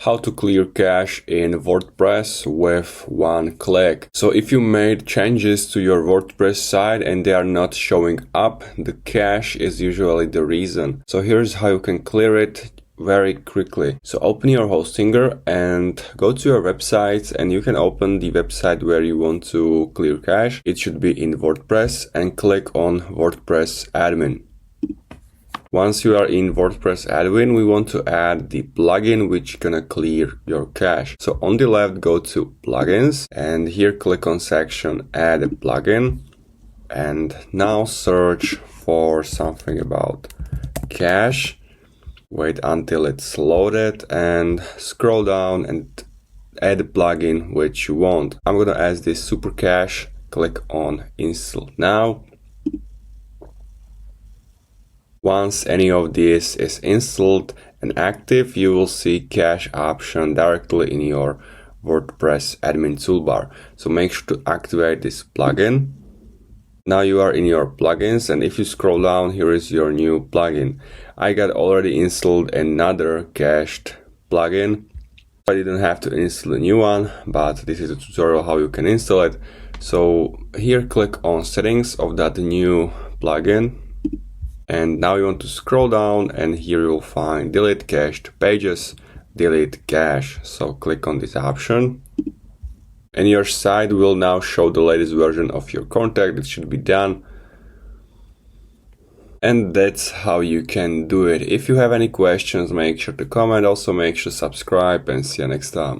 how to clear cache in WordPress with one click. So if you made changes to your WordPress site and they are not showing up, the cache is usually the reason. So here's how you can clear it very quickly. So open your Hostinger and go to your website, and you can open the website where you want to clear cache. It should be in WordPress, and click on WordPress admin. Once you are in WordPress admin, we want to add the plugin which gonna clear your cache. So on the left, go to plugins, and here click on section add a plugin, and now search for something about cache. Wait until it's loaded and scroll down and add a plugin which you want. I'm gonna add this super cache. Click on install now. Once any of this is installed and active, you will see cache option directly in your WordPress admin toolbar. So make sure to activate this plugin. Now you are in your plugins, and if you scroll down, here is your new plugin. I got already installed another cached plugin. I didn't have to install a new one, but this is a tutorial how you can install it. So here click on settings of that new plugin. And now you want to scroll down, and here you'll find delete cached pages, delete cache. So click on this option. And your site will now show the latest version of your contact. It should be done. And that's how you can do it. If you have any questions, make sure to comment. Also make sure to subscribe, and see you next time.